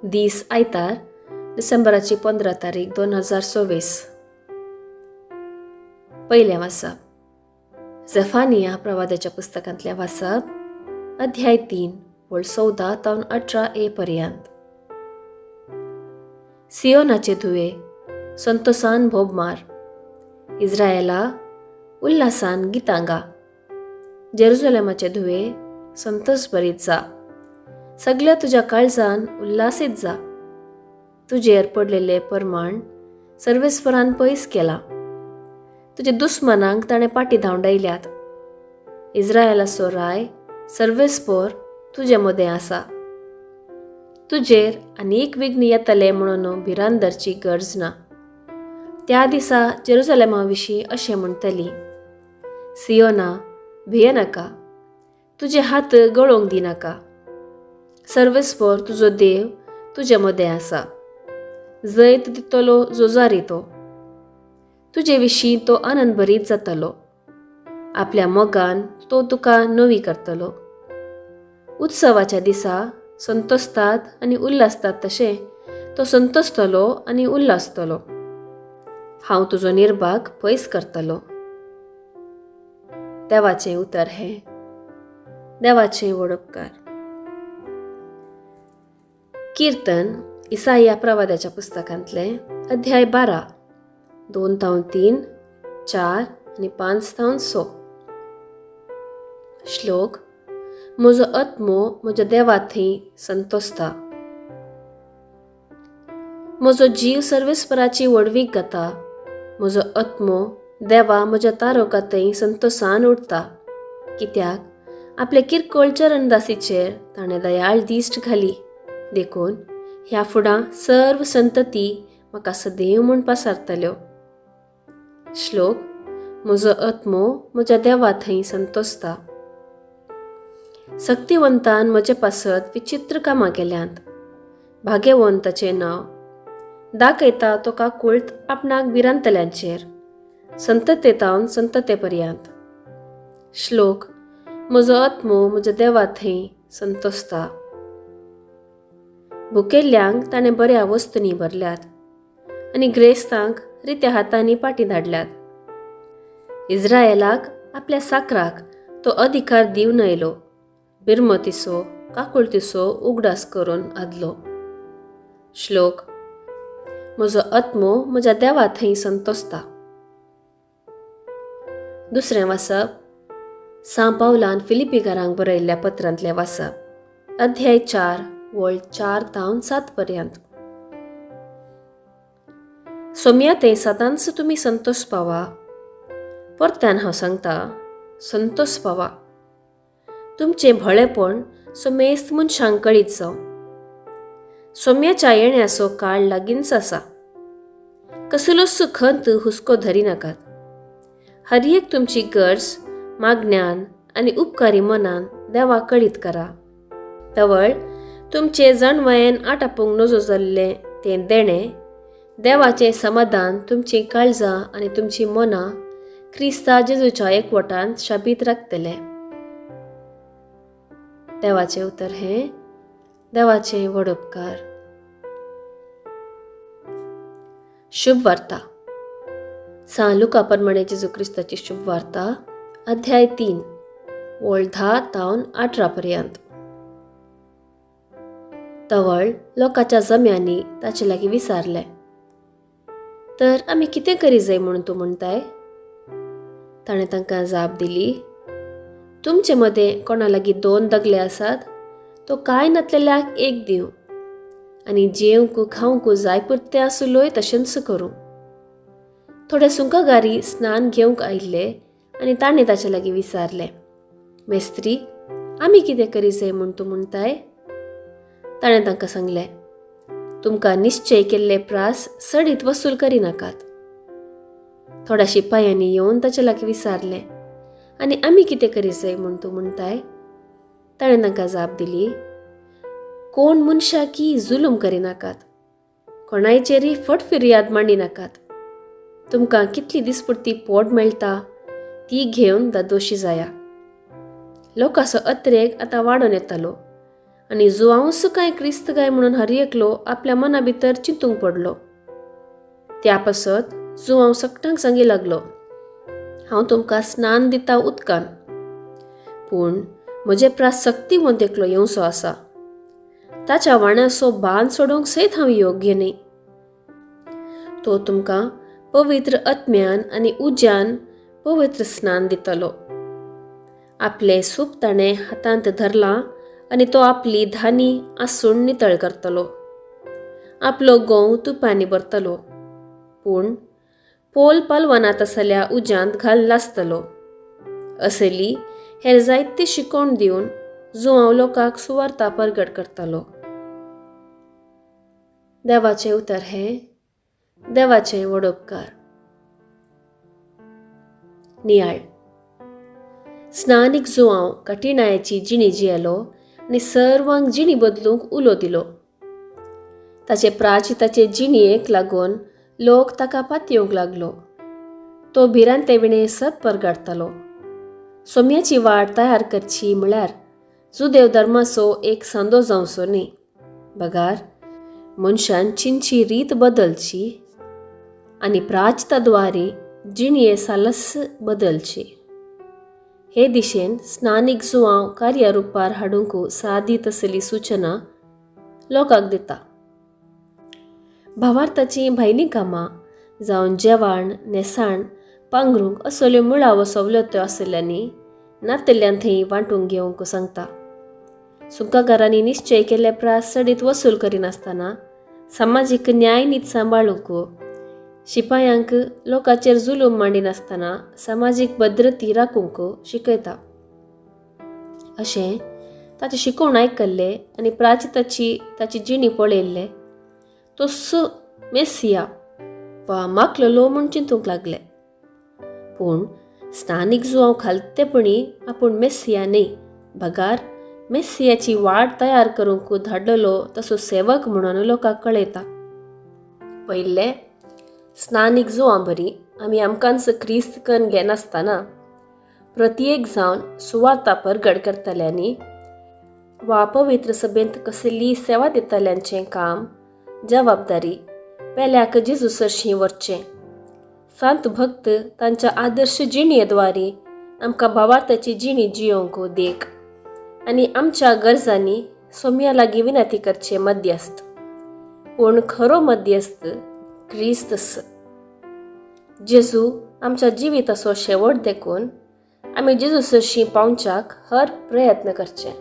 दीस आयतार डिसेंबराची 15 तारीख 2024. पयलें वाचप झेफानिया प्रवाद्याच्या पुस्तकांतलें वाचप अध्याय 3 वळ 14 तावन 18a पर्यंत. सियोनाचे धुवे संतोषान भोब मार, इस्रायेला उल्हासान गितां गा. जेरुसलेमाचे धुवे संतोष भरीत जा, सगळ्या तुझ्या काळजान उल्हासीत जा. तुजेर पडलेले परमाण सर्वेस्परान पयस केला, तुझे दुस्मनांक ताणें पाटी धांवडायल्यात. इस्रायेलाचो राय सर्वेस्पर तुजे मदें आसा. तुजेर आनीक विघ्न येतले म्हणून भिरांत गरज ना. त्या दिसा जेरुसलेमा विशीं अशें म्हणटली, सियोना भिये नाका, तुजे हात गळोवंक दिनाका. सर्वेस्पर तुजो देव तुजे मदें आसा. जैत दितलो जोजारी तो. तुजे विशीं तो आनंद भरीत जातलो. आपल्या मोगान तो तुका नवी करतलो. उत्सवाच्या दिसा संतोसतात आनी उल्हासतात तशें तो संतोसतलो आनी उल्हासतलो. हांव तुजो निर्भाग पयस करतलो. देवाचें उतर हें. देवाचें व्हड उपकार. कीर्तन इसाया प्रवाद्याच्या पुस्तकांतलें अध्याय 12 2 तावन 3, 4 आनी 5 तावन 6. श्लोक. म्हजो आत्मो म्हज्या देवा थंय संतोसता. म्हजो जीव सर्वेस्पराची वडवीक घाता. म्हजो आत्मो देवा म्हज्या तारका थंय संतोषान उठता. कित्याक आपले किरकोळ चरणदासीचेर ताणें दयाळ दिश्ट घाली. देखून ह्या फुडां सर्व संतती म्हाका सदैव म्हूण पासारतल्यो. श्लोक. म्हजो आत्मो म्हज्या देवा थंय संतोसता. सक्तिवंतान म्हजे पासत विचित्र कामां केल्यांत. भाग्यवंताचें नांव दाखयता तो काकूळट आपणाक भिरांतल्यांचेर, संततेतावन संतते पर्यंत. श्लोक. म्हजो आत्मो म्हज्या देवा थंय संतोसता. भुकेल्ल्यांक ताणें बऱ्या वस्तूंनी भरल्यात आनी ग्रेस्तांक रित्या हातांनी पाटी धाडल्यात. इस्रायेलाक आपल्या साकराक तो अधिकार दिवन येयलो. बिरमतीचो काकुळतीचो उगडास करून आदलो. श्लोक. म्हजो आत्मो म्हज्या देवा थंय संतोसता. दुसरें वाचप सा पावलान फिलिपिकारांक बरयल्ल्या पत्रांतलें वाचप अध्याय 4 वळ 4 तावन 7 पर्यंत. सोम्या ते सदांच तुमी संतोष पावा. परत्यान हांव सांगता, संतोष पावा. तुमचें भळेपण सोमेस्त मनशांक कळीत जावं. सोम्याच्या येण्याचो काळ लागींच आसा. कसलोच खंत हुस्को धरिनाकात. हर एक तुमची गरज मागण्यान आनी उपकारी मनान देवाक कळीत करा. तवळ तुमचे जणवयेन आटापूंक नजो जाल्लें तें देणें, देवाचें समाधान तुमची काळजां आनी तुमची मनां क्रिस्ता जेजूच्या एकवटान शाबीत राखतले. देवाचें उतर हें. देवाचें व्हड उपकार. शुभ वार्ता. सा लुका प्रमाणे जेजू क्रिस्ताची शुभ वार्ता अध्याय 3 वळ 10 तावन 18 पर्यंत. तवळ लोकांच्या जम्यांनी ताचे लागीं विचारलें, तर आमी कितें करी जाय म्हणून तूं म्हणटाय? ताणें तांकां जाप दिली, तुमचे मदें कोणा लागीं 2 दगले आसात, तो कांय नातलेल्याक एक दिवं, आनी जेवंक खावंक जाय पुरतें आसुलोय तशेंच करूं. थोडे सुंकगारी स्नान घेवंक आयिल्ले आनी ताणें ताचे लागीं विचारलें, मेस्त्री, आमी कितें करी जाय म्हूण तूं म्हणटाय? ताणें तांकां सांगलें, तुमकां निश्चय केल्ले प्रास सडीत वसूल करिनाकात. थोड्या शिपायांनी येवन ताचे लागीं विचारलें, आनी आमी कितें करी जाय म्हूण तूं म्हणटाय? ताणें तांकां जाप दिली, कोण मनशाकी जुलूम करिनाकात, कोणायचेरी फटफिर्याद मांडिनाकात. तुमकां कितली दिसपुरती पोट मेळटा ती घेवन दोशी जाया. लोकांचो अत्रेक आतां वाडून येतालो आनी जुआंवस काय क्रिस्त काय म्हणून हर एकलो आपल्या मना भितर चिंतूंक पडलो. त्या पासत जुआंव सकटांक सांगी लागलो, हांव तुमकां स्नान दिता उदकान, पूण म्हजे प्रास सक्तीवंत एकलो येवचो आसा. ताच्या वाण्याचो बांद सोडूंक सयत हांव योग्य न्ही. तो तुमकां पवित्र आत्म्यान आनी उज्यान पवित्र स्नान दितलो. आपले सूप ताणें हातांत धरलां आनी तो आपली धानी आसून नितळ करतलो. आपलो गोंव तुपांनी भरतलो, पूण पोल पालवानांत आसल्या उज्यांत घाल लासतलो. असली हेर जायते शिकोवण दिवन जुआंव लोकांक सुवार्ता परगट करतलो. देवाचें उतर हें, देवाचें व्हड उपकार. नियाळ. स्नानीक जुआंव कठिणायेची जिणी जियेलो आनी सर्वांक जिणी बदलूंक उलो दिलो. ताचे प्राचिताचे जिणयेक लागून लोक ताका पातयेवंक लागलो. तो भिरांते विणे सत परगडतालो. सोम्याची वाट तयार करची म्हळ्यार जुदेव धर्माचो एक सांदो जावचो न्ही. बगार मनशान चिंची रीत बदलची आनी प्राचिताद्वारे जिणये सालस बदलची. हे दिशेन स्नानीक जुआंव कार्यारुपार हाडूंक सादीत असली सूचना लोकांक दिता. भावार्थाचीं भायलीं कामां जावन जेवण, नेसाण, पांघरूंक असल्यो मुळाव्यो सवलत्यो आसल्यांनी नातेल्ल्यान थंय वांटून घेवंक सांगता. सुकाकारांनी निश्चय केल्ले प्रास सडीत वसूल करिनासतना सामाजीक न्याय नीत सांबाळूंक, शिपायांक लोकांचेर जुलूम मांडिनासतना सामाजीक भद्रती राखूंक शिकयता. अशें ताचें शिकोवण आयकल्ले आनी प्राचिताची ताची जिणी पळयल्ले तो मेसिया वा माकललो म्हूण चिंतूंक लागले. पूण स्नानीक जुआंव खालतेपणी आपूण मेसिया न्ही, बगार मेसियाची वाट तयार करूंक धाडलेलो तसो सेवक म्हणून लोकांक कळयता. पयले स्नानीक जुआंव बरी आमी आमकांच क्रिस्त कन्न घेनासतना प्रत्येक जावन सुवार्ता परगट करतल्यांनी वा पवित्र सभेंत कसली सेवा दितल्यांचें काम जबाबदारी पेल्याक जेजू सरशीं व्हरचें. सांत भक्त तांच्या आदर्श जिणयेद्वारे आमकां भावार्थाची जिणी जियोंक देख आनी आमच्या गरजांनी सोम्या लागीं विनंती करचे मध्यस्थ. पूण खरो मध्यस्थ क्रिस्तस. जेजू आमच्या जिविताचो शेवट देखून आमी जेजू सरशीं पावच्याक हर प्रयत्न करचे.